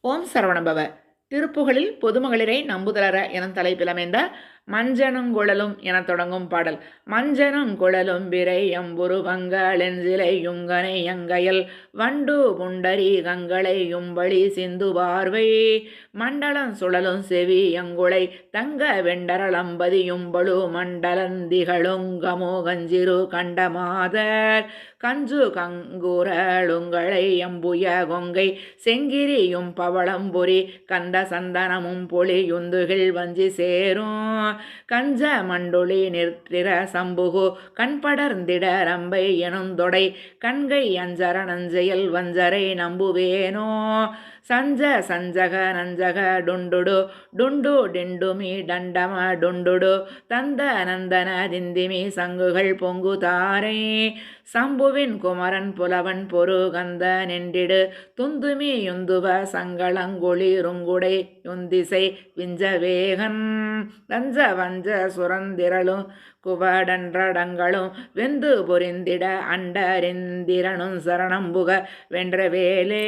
ஓம் சரவணபவ. திருப்புகழில் பொதுமகளிரை நம்புதலற எனும் தலைப்பிலமைந்த மஞ்சனுங்குழலும் எனத் தொடங்கும் பாடல். மஞ்சனுங்குழலும் விரை யம்புரு வங்களெஞ்சிலை யுங்கனை யங்கையல் வண்டு புண்டரி கங்களை யும்பளி சிந்து பார்வை மண்டலம் சுழலும் செவி யங்குளை தங்க வெண்டரளம்பதி யும்பழு மண்டலந்திகளுங்கமோ கஞ்சிரு கண்டமாதர் கஞ்சு கங்குரளுங்களை யம்புய கொங்கை செங்கிரியும் பவளம்பொறி கந்த சந்தனமும் பொலி யுந்துகில் வஞ்சி சேரும் கஞ்ச மண்டுளி நிற்கிற சம்புகு கண்படர்ந்திட ரம்பை எனுந்தொடை கண்கை அஞ்சர நஞ்சையல் வஞ்சரை நம்புவேனோ சஞ்ச சஞ்சக நஞ்சக டுண்டுடு டுண்டு டிண்டுமி டண்டம டுண்டுடு தந்த நந்தன திந்திமி சங்குகள் பொங்கு தாரை சம்புவின் குமரன் புலவன் பொரு கந்த நெண்டிடு துந்துமி யுந்துவ சங்களங்குளி ருங்குடை யுந்திசை விஞ்ச வேகன் தஞ்ச வஞ்ச சுரந்திரளும் குவடன்றடங்களும் வெந்து பொரிந்திட அண்டரிந்திரனும் சரணம்புக வென்ற வேலே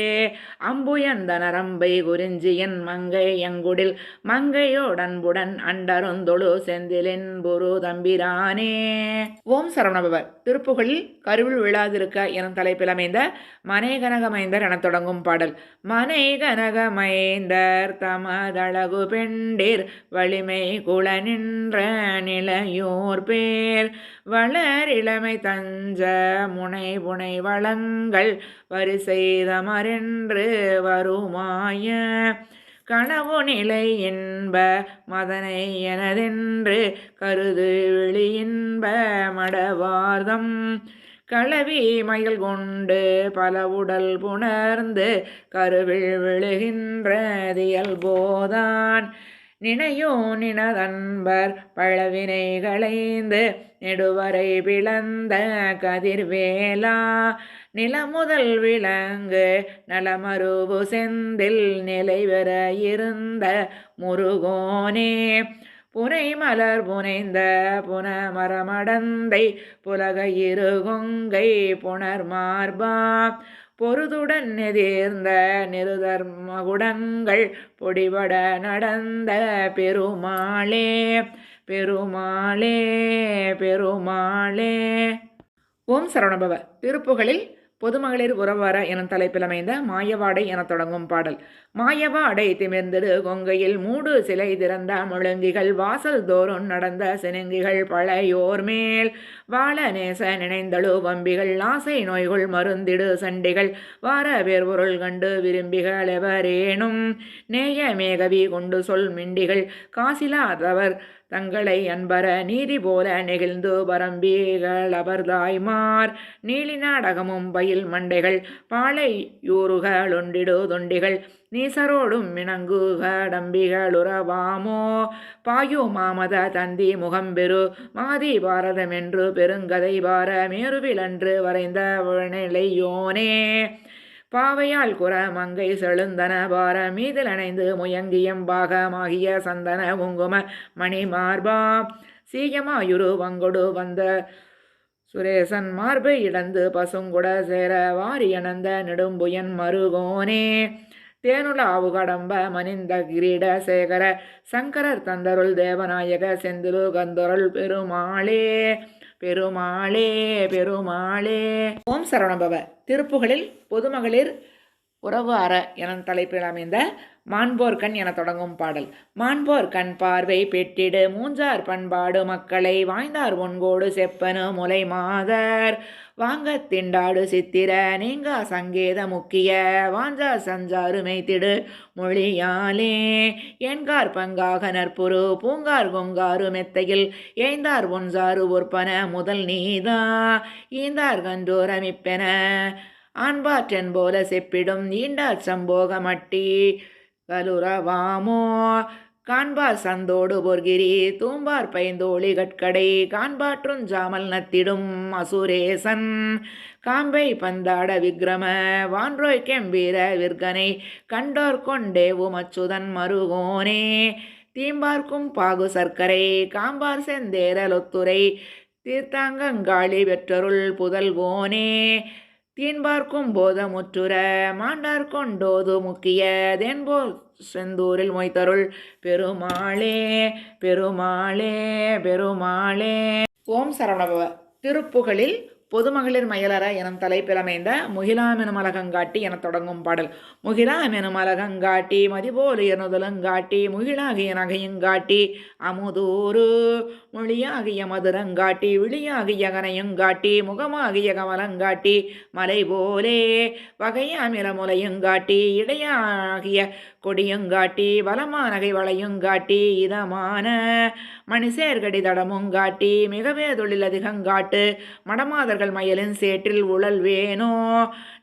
அம்புயந்த நரம்பை குறிஞ்சியன் மங்கை யங்குடில் மங்கையோடன்புடன் அண்டருந்தொழு செந்திலின் புரு தம்பிரானே. ஓம் சரவணபவர். திருப்புகழில் கருவில் விழாதிருக்க எனும் தலைப்பில் அமைந்த மனைகனகமைந்தர் எனத் தொடங்கும் பாடல். மனைகனகமைந்தர் தமதழகு பெண்டிர் வலிமை குள நின்ற நிலையோர் பேர் வளர் இளமை தஞ்ச முனை புனை வளங்கள் வரிசெய்தமரென்று வருமாய கனவு நிலை இன்ப மதனை எனதென்று கருது விழி இன்ப மடவார்தம் களவி மயில் கொண்டு பல உடல் புணர்ந்து கருவில் விழுகின்ற தியல்போதான் நினையோ நினதன்பர் பழவினை களைந்து நெடுவரை பிளந்த கதிர்வேலா நிலமுதல் விலங்கு நலமருவு செந்தில் நிலைவர இருந்த முருகோனே புனை மலர் புனைந்த புனமரமடந்தை புலக இருகொங்கை புனர் மார்பா பொருதுடன் எதிர்ந்த நிருதர்மகுடங்கள் பொடிபட நடந்த பெருமாளே பெருமாளே பெருமாளே. ஓம் சரவணபவ. திருப்புகழில் பொதுமகளிர் உறவர எனும் தலைப்பில் அமைந்த மாயவாடை எனத் தொடங்கும் பாடல். மாயவாடை திமிர்ந்திடு கொங்கையில் மூடு சிலை திறந்த முழங்கிகள் வாசல் தோறும் நடந்த சினங்கிகள் பழையோர் மேல் வாழ நேச நினைந்தழு வம்பிகள் ஆசை நோய்கள் மருந்திடு சண்டிகள் வார வேர்பொருள் கண்டு விரும்பிகள் எவரேனும் நேய மேகவி கொண்டு சொல் மிண்டிகள் காசிலாதவர் தங்களை அன்பர நீதி போல நெகிழ்ந்து பரம்பிகள் அபர்தாய்மார் நீலி நாடகமும் பயில் மண்டைகள் பாலை யூறுகளொண்டிடு தொண்டிகள் நீசரோடும் மினங்குகடம்பிகளுறவாமோ பாயு மாமத தந்தி முகம்பெரு மாதி பாரதமென்று பெருங்கதை பார மேருவிலன்று வரைந்த நிலையோனே பாவையால் குற மங்கை செழுந்தன பார மீதில் அணைந்து முயங்கியம் பாகமாகிய சந்தன குங்கும மணி மார்பா சீயமாயுரு வங்கொடு வந்த சுரேசன் மார்பை இடந்து பசுங்குட சேர வாரியனந்த நெடும்புயன் மருகோனே தேனுலாவு கடம்ப மனிந்த கிரீட சேகர சங்கரர் தந்தருள் தேவநாயக செந்திலு கந்தருள் பெருமாளே பெருமாளே பெருமாளே. ஓம் சரவணபவ. திருப்புகழில் பொதுமகளிர் உறவு அற எனும் தலைப்பில் அமைந்த மாண்போர்கண் என தொடங்கும் பாடல். மாண்போர்கண் பார்வை பெற்றிடு மூஞ்சார் பண்பாடு மக்களை வாய்ந்தார் ஒன்கோடு செப்பனு முலை மாதர் வாங்க திண்டாடு சித்திர நீங்கா சங்கேத முக்கிய வாஞ்சா சஞ்சாறு மெய்த்திடு மொழியாலே ஏன்கார் பங்காக நற்புரு பூங்கார் கொங்காறு மெத்தையில் ஏய்ந்தார் ஒன்சாறு ஒற்பன முதல் நீதா ஈந்தார் கன்றோரமிப்பென ஆண்பாற்றன் போல செப்பிடும் ஈண்டார் சம்போக மட்டி கலுரவாமோ காண்பார் சந்தோடு பொர்கிரி தூம்பார் பைந்தோழி கட்கடை காண்பாற்றுஞ் சாமல் நத்திடும் அசுரேசன் காம்பை பந்தாட விக்ரம வான்ரோய் கெம்பீர விற்கனை கண்டோர் கொண்டேவு மச்சுதன் மருகோனே தீம்பார்க்கும் பாகு சர்க்கரை காம்பார் செந்தேரலொத்துரை தீர்த்தாங்கங்காளி வெற்றருள் புதல்வோனே தீன்பார்க்கும் போத முற்றுர மாண்டார் கொண்டோது முக்கிய தேன்போல் செந்தூரில் மொய்த்தருள் பெருமாளே பெருமாளே பெருமாளே. ஓம் சரவணபவ. திருப்புகழில் பொதுமகளிர் மயலற எனும் தலைப்பிலமைந்த முகிலாமெனுமலகங்காட்டி எனத் தொடங்கும் பாடல். முகிலாமெனுமலகங்காட்டி மதிபோல் எனுதலுங்காட்டி முகிலாகிய நகையுங்காட்டி அமுதூரு மொழியாகிய மதுரங்காட்டி விழியாகிய கனையுங்காட்டி முகமாகிய கமலங்காட்டி மலை போலே வகையாமில முலையுங்காட்டி இடையாகிய கொடியுங்காட்டி பலமானகை வளையுங்காட்டி இதமான மணிசேர்கடி தடமுங்காட்டி மிகவே தொழில் அதிகங்காட்டு மடமாதர்கள் மயலின் சேற்றில் உழல் வேணோ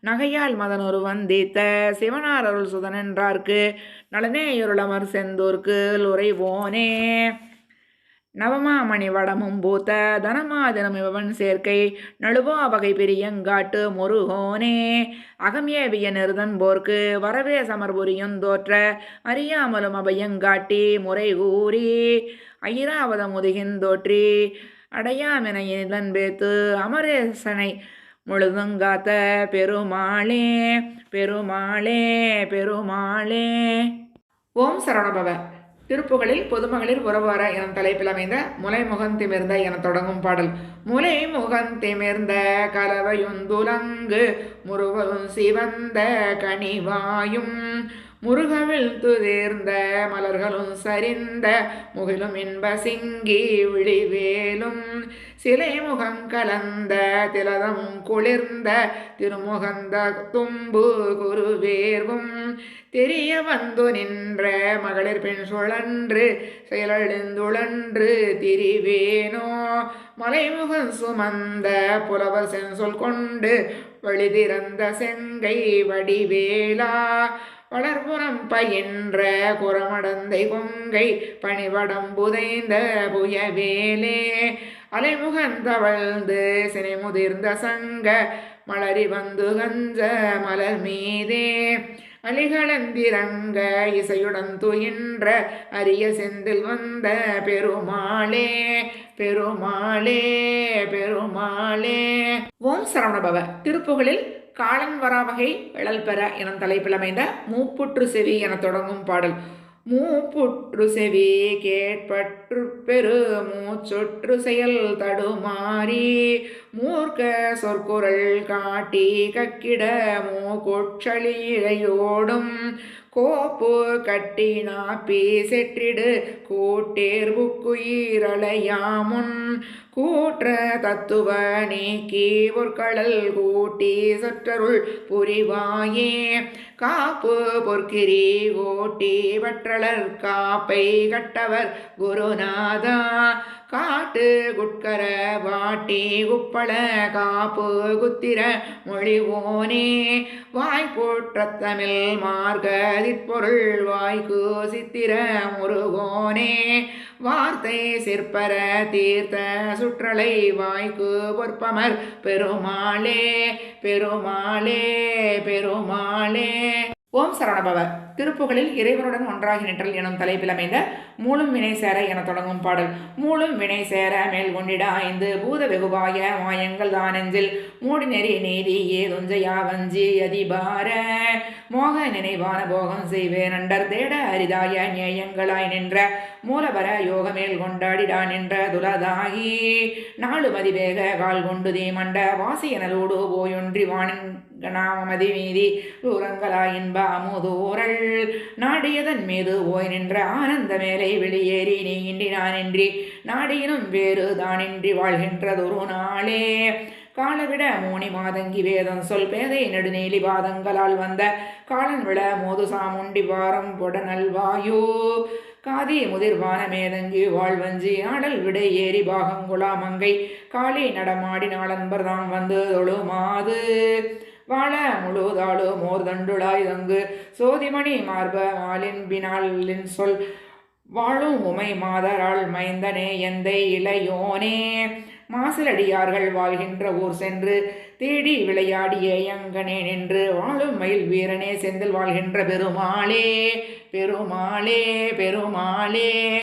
நகையால் மதனொரு வந்தித்த சிவனார் அருள் சுதனென்றார்க்கு நலனேயுருளமர் செந்தூர்க்கு உரைவோனே. நவமாமணி வடமும் பூத்த தனமாதினம் இவன் சேர்க்கை நழுவா வகை பிரியங்காட்டு முருகோனே அகம் ஏவிய நிறுதன் போர்க்கு வரவே சமர்புரியும் தோற்ற அறியாமலும் அபயங்காட்டி முறை கூறி ஐராவத முதுகிந்தோற்றி அடையாமென இதன் பேத்து அமரேசனை முழுதுங்காத்த பெருமாளே பெருமாளே பெருமாளே. ஓம் சரவணபவ. திருப்புகழில் பொதுமகளிர் உறவார எனும் தலைப்பில் அமைந்த முலை முகந்திமிர்ந்த என தொடங்கும் பாடல். முலை முகந்திமிர்ந்த கலவையுந்துலங்கு முருவலும் சிவந்த கனிவாயும் முருகவில் துதிர்ந்த மலர்களும் சரிந்த முகிலும் இன்ப சிங்கி விழிவேலும் சிலை முகம் கலந்த திலதமும் குளிர்ந்த திருமுகந்த தும்பு குருவேர்வும் தெரிய வந்து நின்ற மகளிர் பெண் சுழன்று செயலழிந்துழன்று திரிவேனோ மலைமுகம் சுமந்த புலவர் சென்சொல் கொண்டு வழிதிறந்த செங்கை வடிவேலா வளர்புறம் பயின்ற குரமடந்தை கொங்கை பணிவடம் புதைந்த புயவேலே அலைமுகந்தவழ்ந்து சினை முதிர்ந்த சங்க மலரி வந்து கஞ்ச மலர் மீதே அலிகளந்திரங்க இசையுடன் துயின்ற அரிய செந்தில் வந்த பெருமாளே பெருமாளே பெருமாளே. ஓம் சரவணபவ. திருப்புகழில் காலன் வராவகை எழல் பெற எனும் தலைப்பில் அமைந்த மூப்புற்று செவி என தொடங்கும் பாடல். மூப்புற்று செவி கேட்பற்று பெரு மூச்சொற்று செயல் தடுமாறி மூர்க்க சொற்குரல் காட்டி கக்கிட மூக்கொற்றழியோடும் கோப்பு கட்டி நாப்பி செற்றிடு கூட்டேர்வுக்குயிரலையாமுன் கூற்ற தத்துவ நீக்கி பொற்களல் கூட்டி சொற்றருள் புரிவாயே காப்பு பொற்கிரி கோட்டி வற்றலர் காப்பை கட்டவர் குருநாதா காட்டு குட்கர வாட்டி குப்பள காப்பு குத்திர மொழிவோனே வாய்ப்போற்றத்தமிழ் மார்கதிற்பொருள் வாய்க்கு சித்திர முருகோனே வார்த்தை சிற்பர தீர்த்த சுற்றலை வாய்க்கு பொற்பமர் பெருமாளே பெருமாளே பெருமாளே. ஓம் சரவணபவ. திருப்புகழில் இறைவனுடன் ஒன்றாகி நிற்றல் எனும் தலைப்பில் அமைந்த மூலும் வினை சேர என தொடங்கும் பாடல். மூலும் வினை சேர மேல் கொண்டிட ஐந்து பூத வெகுவாய மாயங்கள் தானெஞ்சில் மூடி நெறி நீதி ஏதுஞ்சையா வஞ்சி அதிபார மோக நினைவான போகம் செய்வேன் அண்டர் தேட அரிதாய நியாயங்களாய் நின்ற மூலவர யோகமேல் கொண்டாடிடா நின்ற துலதாகி நாலு மதிவேக கால் கொண்டு தீமண்ட வாசியனலோடு போயொன்றி வானின் நாமதி மீதி தூரங்களாய் இன்ப அமுதூரல் நாடியதன் மீது ஓய் நின்ற ஆனந்த மேலை வெளியேறி நீ இன்றி நானின்றி நாடியினும் வேறு தானின்றி வாழ்கின்றதொரு நாளே காலவிட மூனி மாதங்கி வேதம் சொல் பேதை நெடுநீலி பாதங்களால் வந்த காலன் விட மோது சாமுண்டி வாரம் பொட நல்வாயு காதி முதிர்வான மேதங்கி வாழ்வஞ்சி ஆடல் விடை ஏறி பாகங்குளா மங்கை காளி நடமாடி நாளன்பர் தாம் வந்து தொழுமாது வாழ முழுதாடு மோர்தண்டுளாய் தங்கு சோதிமணி மார்ப மாலின் பினாலின் சொல் வாழும் உமை மாதராள் மைந்தனே எந்தை இளையோனே மாசிலடியார்கள் வாழ்கின்ற ஊர் சென்று தேடி விளையாடிய எங்கனே நின்று வாழும் மயில் வீரனே செந்தில் வாழ்கின்ற பெருமாளே பெருமாளே பெருமாளே.